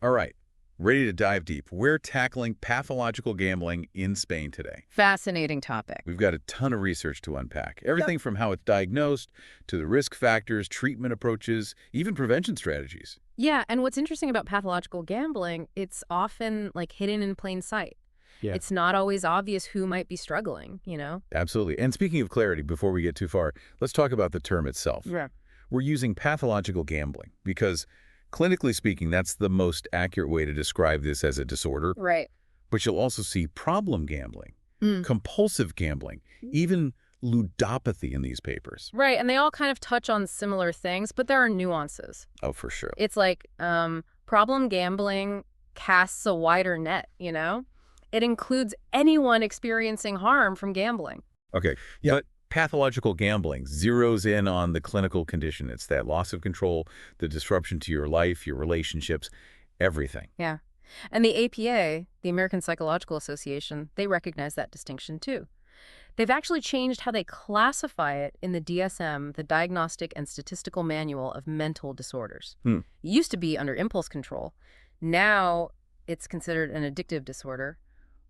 All right, ready to dive deep. We're tackling pathological gambling in Spain today. Fascinating topic. We've got a ton of research to unpack. Everything Yep. from how it's diagnosed to the risk factors, treatment approaches, even prevention strategies. Yeah, and what's interesting about pathological gambling, it's often like hidden in plain sight. Yeah. It's not always obvious who might be struggling. Absolutely. And speaking of clarity, before we get too far, let's talk about the term itself. Yeah. We're using pathological gambling because, clinically speaking, that's the most accurate way to describe this as a disorder. Right. But you'll also see problem gambling, Mm. compulsive gambling, even ludopathy in these papers. Right, and they all kind of touch on similar things, but there are nuances. Oh, for sure. It's like problem gambling casts a wider net. It includes anyone experiencing harm from gambling. Okay. Yeah. But pathological gambling zeroes in on the clinical condition. It's that loss of control, the disruption to your life, your relationships, everything. Yeah. And the APA, the American Psychological Association, they recognize that distinction too. They've actually changed how they classify it in the DSM, the Diagnostic and Statistical Manual of Mental Disorders. Hmm. It used to be under impulse control. Now it's considered an addictive disorder.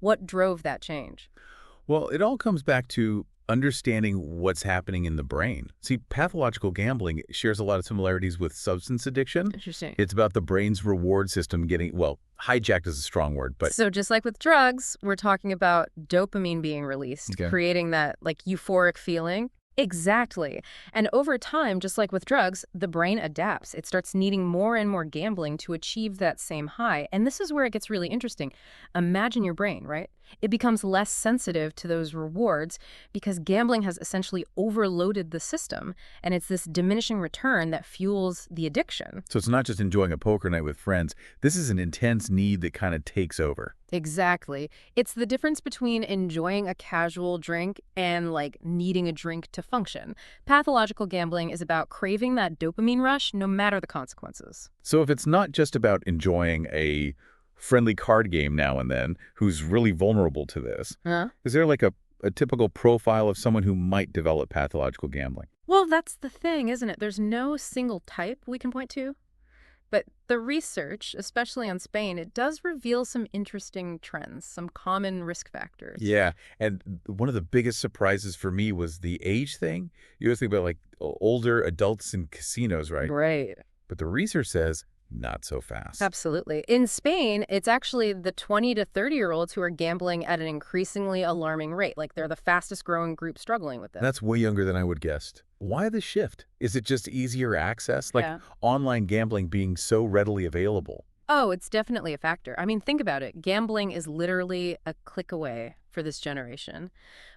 What drove that change? Well, it all comes back to understanding what's happening in the brain. See, pathological gambling shares a lot of similarities with substance addiction. Interesting. It's about the brain's reward system getting, well, hijacked is a strong word, but So just like with drugs, we're talking about dopamine being released, Okay. creating that like euphoric feeling. Exactly. And over time, just like with drugs, the brain adapts. It starts needing more and more gambling to achieve that same high. And this is where it gets really interesting. Imagine your brain, right? It becomes less sensitive to those rewards because gambling has essentially overloaded the system. And it's this diminishing return that fuels the addiction. so it's not just enjoying a poker night with friends. This is an intense need that kind of takes over. Exactly. It's the difference between enjoying a casual drink and like needing a drink to function. Pathological gambling is about craving that dopamine rush no matter the consequences. So if it's not just about enjoying a friendly card game now and then, who's really vulnerable to this, Huh? is there like a typical profile of someone who might develop pathological gambling? Well, that's the thing, isn't it? There's no single type we can point to. But the research, especially on Spain, it does reveal some interesting trends, some common risk factors. Yeah, and one of the biggest surprises for me was the age thing. You always think about like older adults in casinos, right? Right. But the research says not so fast. Absolutely. In Spain, it's actually the 20 to 30-year-olds who are gambling at an increasingly alarming rate. Like they're the fastest growing group struggling with this. That's way younger than I would guessed. Why the shift? Is it just easier access? Like Yeah. online gambling being so readily available? Oh, it's definitely a factor. I mean, think about it. Gambling is literally a click away for this generation.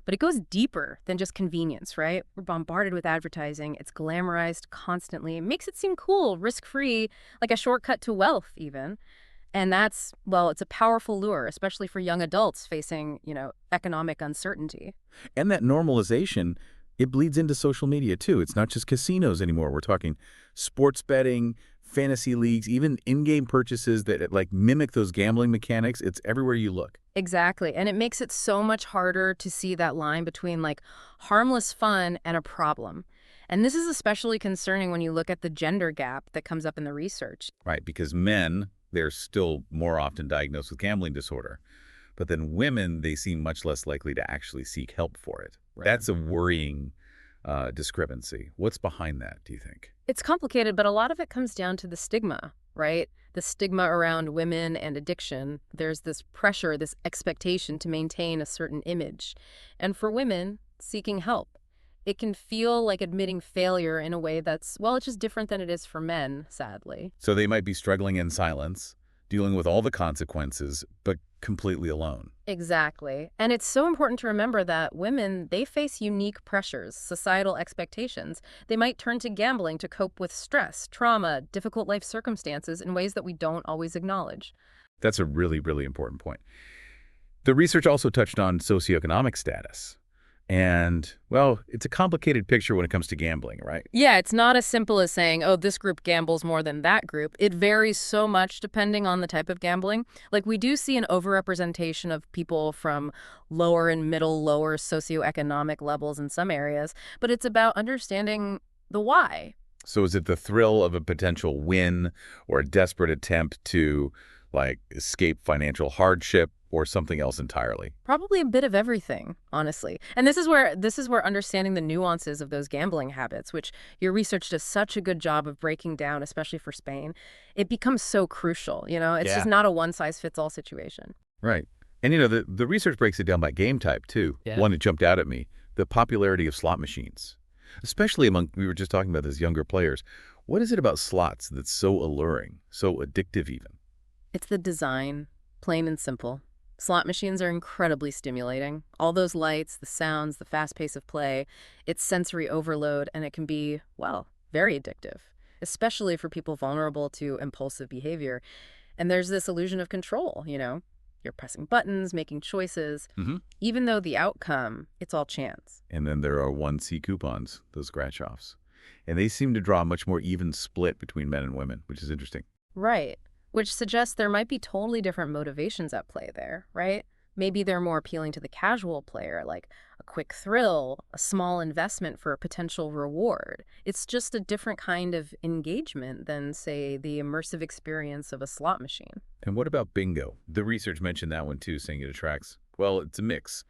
But it goes deeper than just convenience, right? We're bombarded with advertising. It's glamorized constantly. It makes it seem cool, risk-free, like a shortcut to wealth even. And that's, well, it's a powerful lure, especially for young adults facing economic uncertainty. And that normalization, it bleeds into social media too. It's not just casinos anymore. We're talking sports betting, fantasy leagues, even in-game purchases that like mimic those gambling mechanics. It's everywhere you look. Exactly. And it makes it so much harder to see that line between like harmless fun and a problem. And this is especially concerning when you look at the gender gap that comes up in the research. Right, because men, they're still more often diagnosed with gambling disorder. But then women, they seem much less likely to actually seek help for it. Right. That's a worrying discrepancy. What's behind that, do you think? It's complicated, but a lot of it comes down to the stigma, right? The stigma around women and addiction. There's this pressure, this expectation to maintain a certain image. And for women seeking help, it can feel like admitting failure in a way that's, well, it's just different than it is for men, sadly. So they might be struggling in silence, dealing with all the consequences, but completely alone. Exactly. And it's so important to remember that women, they face unique pressures, societal expectations. They might turn to gambling to cope with stress, trauma, difficult life circumstances in ways that we don't always acknowledge. That's a really, really important point. The research also touched on socioeconomic status. And, well, it's a complicated picture when it comes to gambling, right? Yeah, it's not as simple as saying, oh, this group gambles more than that group. It varies so much depending on the type of gambling. Like, we do see an overrepresentation of people from lower and lower socioeconomic levels in some areas, but it's about understanding the why. So is it the thrill of a potential win or a desperate attempt to, like, escape financial hardship or something else entirely? Probably a bit of everything, honestly. And this is where understanding the nuances of those gambling habits, which your research does such a good job of breaking down, especially for Spain, it becomes so crucial, you know? It's just Yeah. not a one-size-fits-all situation. Right. And, the research breaks it down by game type, too. Yeah. One that jumped out at me, the popularity of slot machines, especially among, we were just talking about this, younger players. What is it about slots that's so alluring, so addictive even? It's the design, plain and simple. Slot machines are incredibly stimulating. All those lights, the sounds, the fast pace of play, it's sensory overload, and it can be, well, very addictive, especially for people vulnerable to impulsive behavior. And there's this illusion of control, you know? You're pressing buttons, making choices, Mm-hmm. even though the outcome, it's all chance. And then there are 1C coupons, those scratch-offs. And they seem to draw a much more even split between men and women, which is interesting. Right. Which suggests there might be totally different motivations at play there, right? Maybe they're more appealing to the casual player, like a quick thrill, a small investment for a potential reward. It's just a different kind of engagement than, say, the immersive experience of a slot machine. And what about bingo? The research mentioned that one too, saying it attracts, well, it's a mix.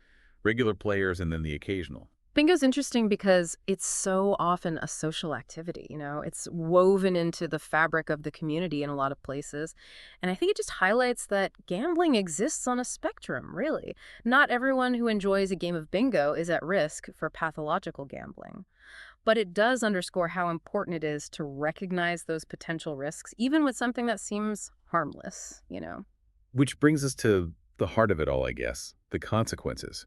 Regular players and then the occasional. Bingo's interesting because it's so often a social activity, you know? It's woven into the fabric of the community in a lot of places. And I think it just highlights that gambling exists on a spectrum, really. Not everyone who enjoys a game of bingo is at risk for pathological gambling. But it does underscore how important it is to recognize those potential risks, even with something that seems harmless, you know? Which brings us to the heart of it all, I guess, the consequences.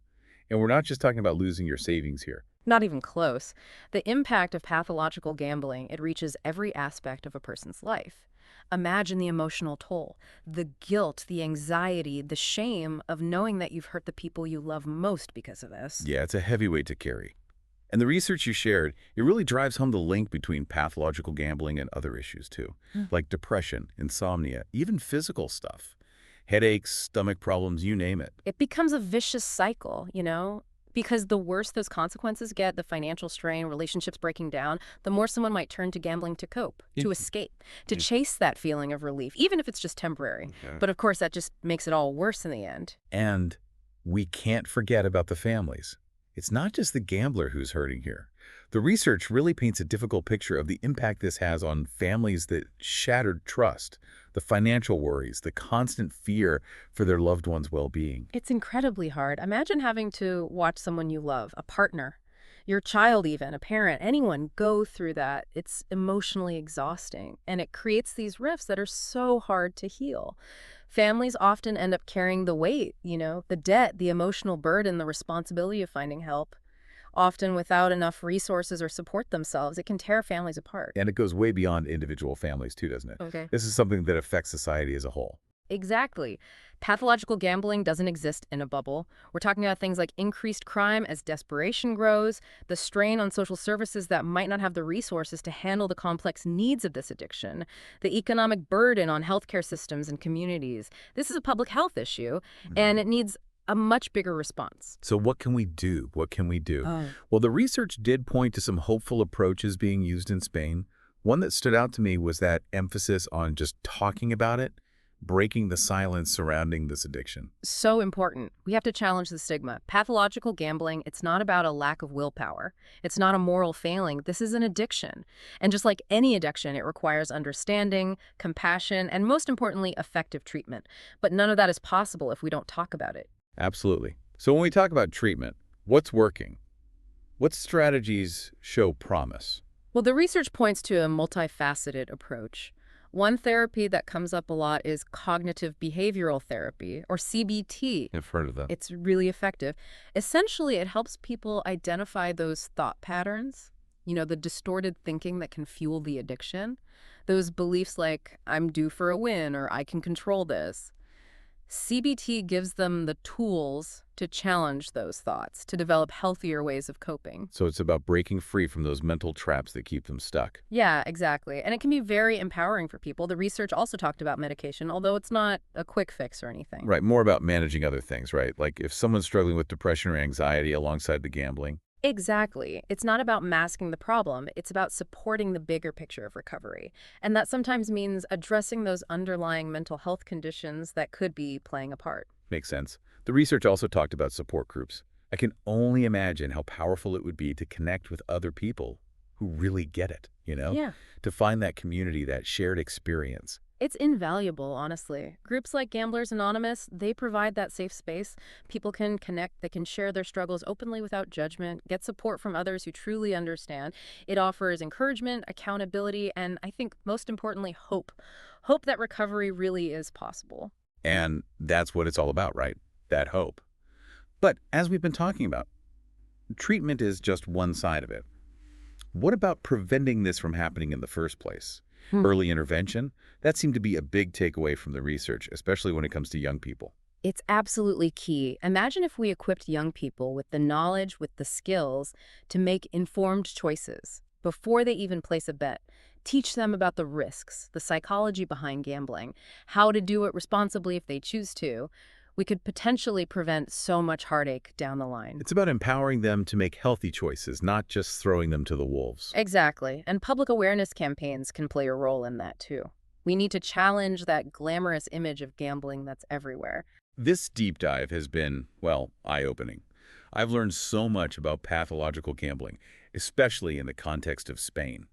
And we're not just talking about losing your savings here. Not even close. The impact of pathological gambling, it reaches every aspect of a person's life. Imagine the emotional toll, the guilt, the anxiety, the shame of knowing that you've hurt the people you love most because of this. Yeah, it's a heavy weight to carry. And the research you shared, it really drives home the link between pathological gambling and other issues too, like depression, insomnia, even physical stuff. Headaches, stomach problems, you name it. It becomes a vicious cycle, you know? Because the worse those consequences get, the financial strain, relationships breaking down, the more someone might turn to gambling to cope, to escape, to chase that feeling of relief, even if it's just temporary. Okay. But of course, that just makes it all worse in the end. And we can't forget about the families. It's not just the gambler who's hurting here. The research really paints a difficult picture of the impact this has on families that shattered trust, the financial worries, the constant fear for their loved one's well-being. It's incredibly hard. Imagine having to watch someone you love, a partner, your child even, a parent, anyone go through that. It's emotionally exhausting, and it creates these rifts that are so hard to heal. Families often end up carrying the weight, you know, the debt, the emotional burden, the responsibility of finding help. Often without enough resources or support themselves, it can tear families apart. And it goes way beyond individual families too, doesn't it? Okay. This is something that affects society as a whole. Exactly. Pathological gambling doesn't exist in a bubble. We're talking about things like increased crime as desperation grows, the strain on social services that might not have the resources to handle the complex needs of this addiction, the economic burden on healthcare systems and communities. This is a public health issue, and it needs a much bigger response. So what can we do? What can we do? Well, the research did point to some hopeful approaches being used in Spain. One that stood out to me was that emphasis on just talking about it, breaking the silence surrounding this addiction. So important. We have to challenge the stigma. Pathological gambling, it's not about a lack of willpower. It's not a moral failing. This is an addiction. And just like any addiction, it requires understanding, compassion, and most importantly, effective treatment. But none of that is possible if we don't talk about it. Absolutely. So when we talk about treatment, what's working? What strategies show promise? Well, the research points to a multifaceted approach. One therapy that comes up a lot is cognitive behavioral therapy, or CBT. I've heard of that. It's really effective. Essentially, it helps people identify those thought patterns, you know, the distorted thinking that can fuel the addiction. Those beliefs like, I'm due for a win, or I can control this. CBT gives them the tools to challenge those thoughts, to develop healthier ways of coping. So it's about breaking free from those mental traps that keep them stuck. Yeah, exactly. And it can be very empowering for people. The research also talked about medication, although it's not a quick fix or anything. Right, more about managing other things, right? Like if someone's struggling with depression or anxiety alongside the gambling. Exactly. It's not about masking the problem, it's about supporting the bigger picture of recovery. And that sometimes means addressing those underlying mental health conditions that could be playing a part. Makes sense. The research also talked about support groups. I can only imagine how powerful it would be to connect with other people who really get it, Yeah. to find that community, that shared experience. It's invaluable, honestly. Groups like Gamblers Anonymous, they provide that safe space. People can connect, they can share their struggles openly without judgment, get support from others who truly understand. It offers encouragement, accountability, and I think most importantly, hope. Hope that recovery really is possible. And that's what it's all about, right? That hope. But as we've been talking about, treatment is just one side of it. What about preventing this from happening in the first place? Hmm. Early intervention? That seemed to be a big takeaway from the research, especially when it comes to young people. It's absolutely key. Imagine if we equipped young people with the knowledge, with the skills to make informed choices before they even place a bet. Teach them about the risks, the psychology behind gambling, how to do it responsibly if they choose to. We could potentially prevent so much heartache down the line. It's about empowering them to make healthy choices, not just throwing them to the wolves. Exactly. And public awareness campaigns can play a role in that too. We need to challenge that glamorous image of gambling that's everywhere. This deep dive has been, well, eye-opening. I've learned so much about pathological gambling, especially in the context of Spain.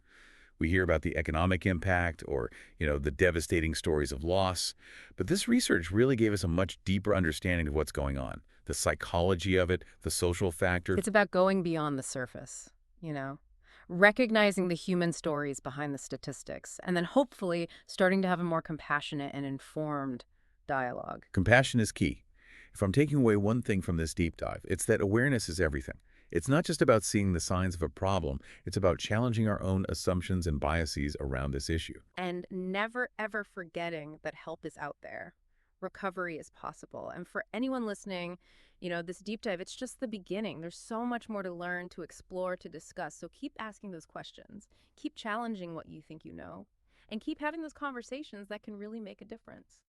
We hear about the economic impact or, the devastating stories of loss. But this research really gave us a much deeper understanding of what's going on, the psychology of it, the social factors. It's about going beyond the surface, you know, recognizing the human stories behind the statistics, and then hopefully starting to have a more compassionate and informed dialogue. Compassion is key. If I'm taking away one thing from this deep dive, it's that awareness is everything. It's not just about seeing the signs of a problem, it's about challenging our own assumptions and biases around this issue. And never, ever forgetting that help is out there. Recovery is possible. And for anyone listening, this deep dive, it's just the beginning. There's so much more to learn, to explore, to discuss. So keep asking those questions. Keep challenging what you think you know. And keep having those conversations that can really make a difference.